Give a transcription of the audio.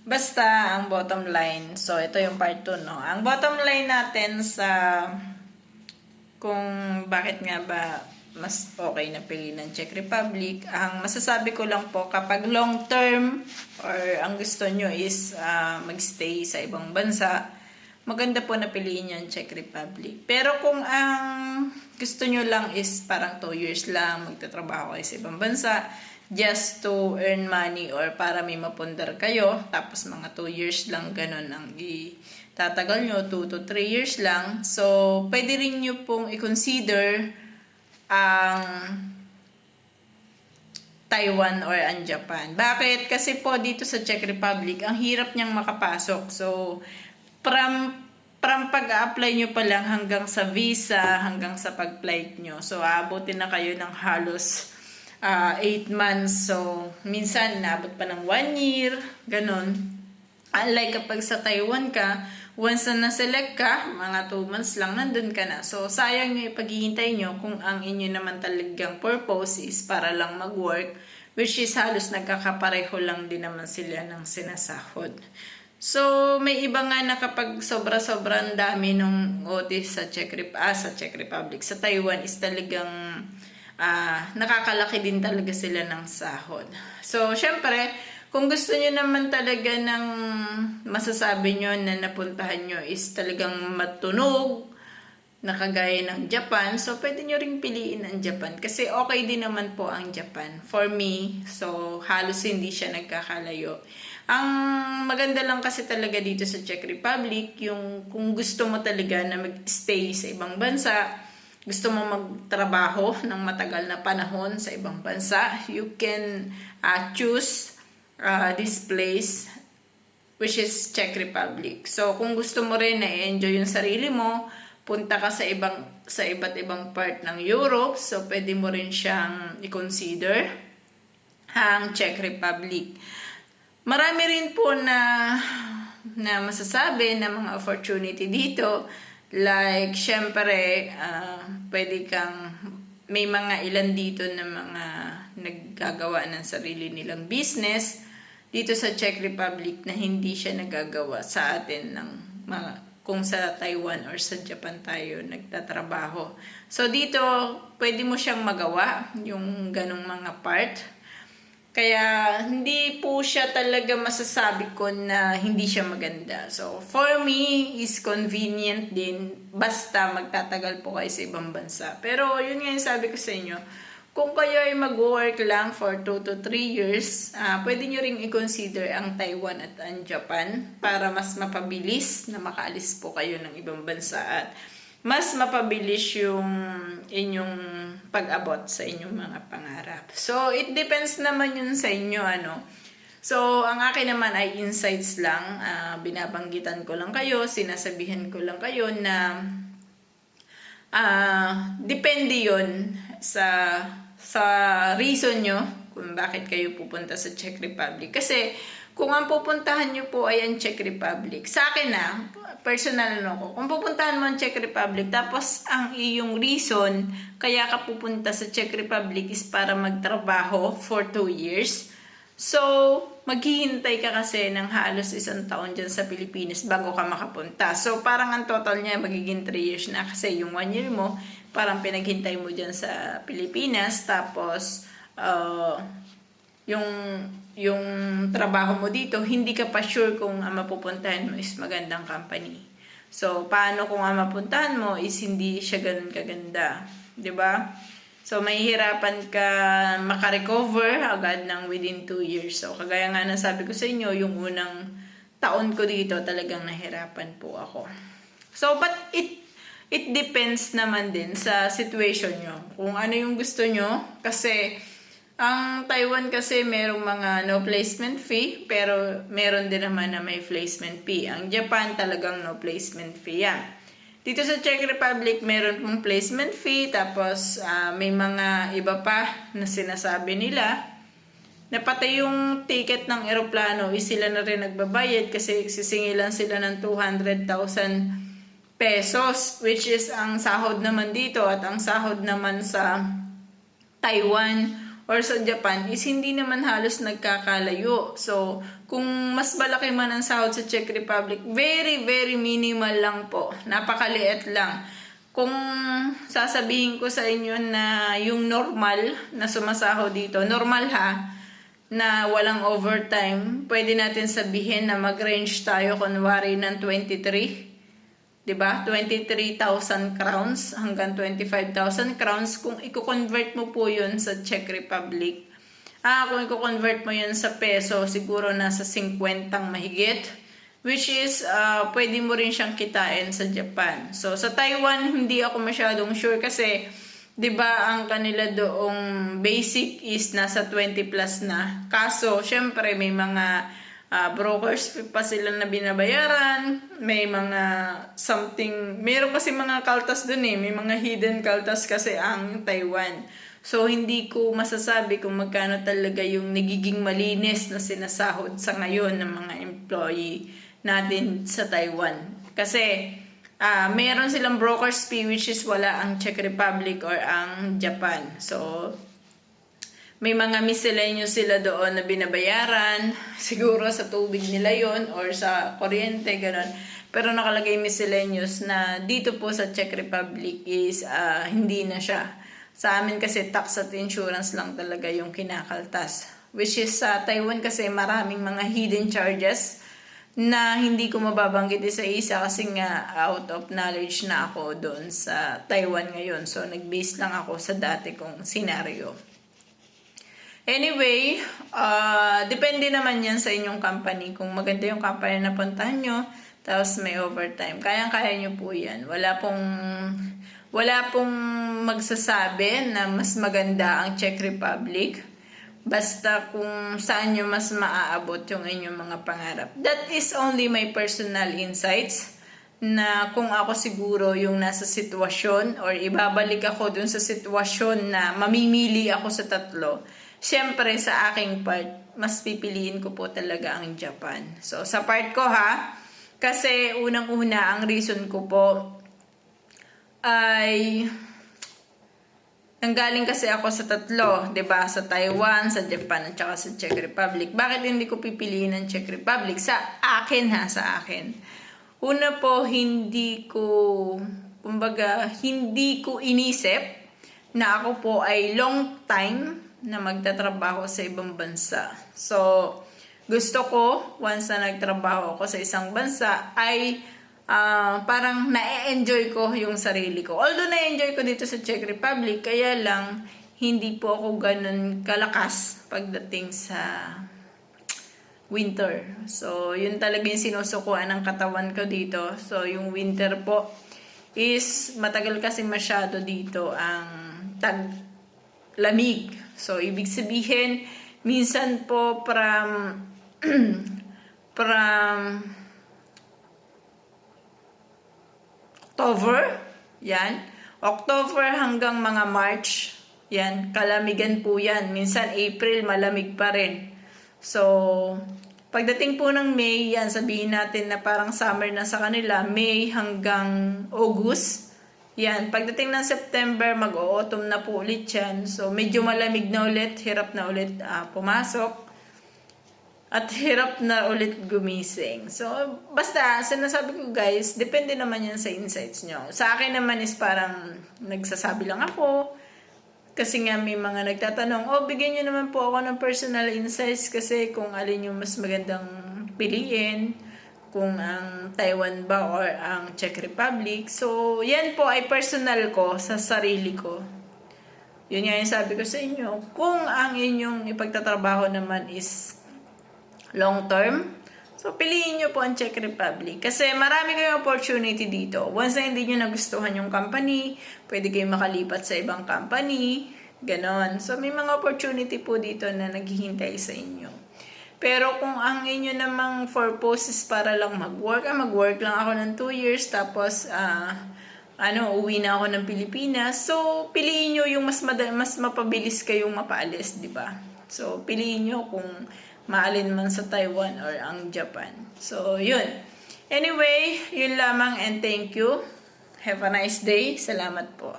Basta, ang bottom line, so ito yung part 2, no? Ang bottom line natin sa kung bakit nga ba mas okay na piliin ng Czech Republic, ang masasabi ko lang po, kapag long term or ang gusto nyo is magstay sa ibang bansa, maganda po na piliin yung Czech Republic. Pero kung ang gusto nyo lang is parang 2 years lang, magtatrabaho kayo sa ibang bansa, just to earn money or para may mapundar kayo, tapos mga 2 years lang ganun ang tatagal nyo, 2 to 3 years lang. So, pwede rin nyo pong i-consider ang Taiwan or ang Japan. Bakit? Kasi po dito sa Czech Republic, ang hirap niyang makapasok. So, from pag-a-apply nyo pa lang hanggang sa visa, hanggang sa pag-flight nyo. So, aabutin na kayo ng halos 8 months. So, minsan, naabot pa ng 1 year, ganun. Unlike kapag sa Taiwan ka, once na na-select ka, mga 2 months lang, nandun ka na. So, sayang yung ipaghihintay nyo kung ang inyo naman talagang purpose is para lang mag-work, which is halos nagkakapareho lang din naman sila ng sinasahod. So, may iba nga na kapag sobra-sobrang dami nung OT sa Czech Republic, sa Taiwan is talagang nakakalaki din talaga sila ng sahod. So, syempre, kung gusto nyo naman talaga ng masasabi nyo na napuntahan nyo is talagang matunog, nakagaya ng Japan, so pwede nyo ring piliin ang Japan. Kasi okay din naman po ang Japan. For me, so halos hindi siya nagkakalayo. Ang maganda lang kasi talaga dito sa Czech Republic, yung kung gusto mo talaga na mag-stay sa ibang bansa, gusto mo magtrabaho ng matagal na panahon sa ibang bansa, you can choose this place, which is Czech Republic. So, kung gusto mo rin na i-enjoy yung sarili mo, punta ka sa iba't ibang part ng Europe, so pwede mo rin siyang i-consider ang Czech Republic. Marami rin po na masasabi na mga opportunity dito. Like, syempre, pwede kang, may mga ilan dito na mga naggagawa ng sarili nilang business dito sa Czech Republic na hindi siya nagagawa sa atin ng mga, kung sa Taiwan or sa Japan tayo nagtatrabaho. So, dito, pwede mo siyang magawa, yung ganong mga part. Kaya, hindi po siya talaga masasabi ko na hindi siya maganda. So, for me, is convenient din. Basta magtatagal po kayo sa ibang bansa. Pero, yun nga yung sabi ko sa inyo. Kung kayo ay mag-work lang for 2 to 3 years, pwede nyo ring i-consider ang Taiwan at ang Japan para mas mapabilis na makaalis po kayo ng ibang bansa at mas mapabilis yung inyong pag-abot sa inyong mga pangarap. So, it depends naman yun sa inyo, ano. So, ang akin naman ay insights lang. Binabanggitan ko lang kayo, sinasabihan ko lang kayo na depende yun sa reason nyo kung bakit kayo pupunta sa Czech Republic. Kasi, kung ang pupuntahan nyo po ay ang Czech Republic, sa akin personal ko, kung pupuntahan mo ang Czech Republic, tapos ang iyong reason kaya ka pupunta sa Czech Republic is para magtrabaho for 2 years, so, maghihintay ka kasi ng halos 1 taon dyan sa Pilipinas bago ka makapunta. So, parang ang total niya magiging 3 years na kasi yung 1 year mo, parang pinaghintay mo dyan sa Pilipinas, tapos, yung trabaho mo dito, hindi ka pa sure kung ang mapupuntahan mo is magandang company. So, paano kung ang mapuntahan mo is hindi siya ganun kaganda? 'Di ba? So, mahihirapan ka makarecover agad ng within 2 years. So, kagaya nga na sabi ko sa inyo, yung unang taon ko dito, talagang nahirapan po ako. So, but it depends naman din sa situation nyo. Kung ano yung gusto nyo. Kasi, ang Taiwan kasi merong mga no placement fee, pero meron din naman na may placement fee. Ang Japan talagang no placement fee yan. Dito sa Czech Republic, meron pong placement fee, tapos may mga iba pa na sinasabi nila na pati yung ticket ng eroplano is sila na rin nagbabayad kasi sisingilan sila ng 200,000 pesos, which is ang sahod naman dito at ang sahod naman sa Taiwan or sa Japan is hindi naman halos nagkakalayo. So, Kung mas malaki man ang sahod sa Czech Republic, very, very minimal lang po. Napakaliit lang. Kung sasabihin ko sa inyo na yung normal na sumasahod dito, normal ha, na walang overtime, pwede natin sabihin na mag-range tayo kunwari ng 23, 'di ba? 23,000 crowns hanggang 25,000 crowns kung i-convert mo po 'yun sa Czech Republic. Kung i-convert mo 'yun sa peso, siguro nasa 50 mahigit, which is pwede mo rin siyang kitain sa Japan. So sa Taiwan hindi ako masyadong sure kasi 'di ba ang kanila doong basic is nasa 20 plus na. Kaso syempre may mga brokers pa sila na binabayaran, may mga something, meron kasi mga kaltas doon may mga hidden kaltas kasi ang Taiwan. So hindi ko masasabi kung magkano talaga yung nagiging malinis na sinasahod sa ngayon ng mga employee natin sa Taiwan. Kasi meron silang broker's fee which is wala ang Czech Republic or ang Japan. So, may mga miscellaneous sila doon na binabayaran. Siguro sa tubig nila yon or sa kuryente, gano'n. Pero nakalagay miscellaneous na dito po sa Czech Republic is hindi na siya. Sa amin kasi tax at insurance lang talaga yung kinakaltas. Which is sa Taiwan kasi maraming mga hidden charges na hindi ko mababanggit isa-isa kasi nga out of knowledge na ako doon sa Taiwan ngayon. So, nag-base lang ako sa dati kong scenario. Anyway, depende naman yan sa inyong company. Kung maganda yung company na puntahan nyo, tapos may overtime, kayang-kaya nyo po yan. Wala pong magsasabi na mas maganda ang Czech Republic. Basta kung saan nyo mas maaabot yung inyong mga pangarap. That is only my personal insights na kung ako siguro yung nasa sitwasyon or ibabalik ako dun sa sitwasyon na mamimili ako sa tatlo. Siyempre sa aking part, mas pipiliin ko po talaga ang Japan. So sa part ko kasi unang-una ang reason ko po ay nanggaling kasi ako sa tatlo, 'di ba? Sa Taiwan, sa Japan, at saka sa Czech Republic. Bakit hindi ko pipiliin ang Czech Republic? Sa akin. Una po, hindi ko inisip na ako po ay long time na magtatrabaho sa ibang bansa. So, gusto ko, once na nagtrabaho ako sa isang bansa, ay parang na-enjoy ko yung sarili ko. Although na-enjoy ko dito sa Czech Republic, kaya lang hindi po ako ganun kalakas pagdating sa winter. So, yun talaga yung sinusukuan ng katawan ko dito. So, yung winter po is matagal kasi masyado dito ang tag-lamig. So, ibig sabihin, minsan po from October hanggang mga March, yan, kalamigan po yan. Minsan April, malamig pa rin. So, pagdating po ng May, yan, sabihin natin na parang summer na sa kanila, May hanggang August. Yan, pagdating ng September, mag-autumn na po ulit yan. So, medyo malamig na ulit, hirap na ulit pumasok. At hirap na ulit gumising. So, basta, sinasabi ko guys, depende naman yan sa insights nyo. Sa akin naman is parang nagsasabi lang ako. Kasi nga may mga nagtatanong, bigyan nyo naman po ako ng personal insights kasi kung alin yung mas magandang piliin, kung ang Taiwan ba or ang Czech Republic. So, yan po ay personal ko sa sarili ko. Yun nga yung sabi ko sa inyo. Kung ang inyong ipagtatrabaho naman is long term, so piliin nyo po ang Czech Republic kasi marami kayong opportunity dito. Once na hindi nyo nagustuhan yung company, pwede kayong makalipat sa ibang company, ganon. So may mga opportunity po dito na naghihintay sa inyo. Pero kung ang inyo namang purpose is para lang mag-work lang ako ng 2 years tapos uwi na ako ng Pilipinas. So piliin nyo yung mas mapabilis kayong mapaalis, di ba? So piliin nyo kung maalin man sa Taiwan or ang Japan. So, yun. Anyway, yun lamang and thank you. Have a nice day. Salamat po.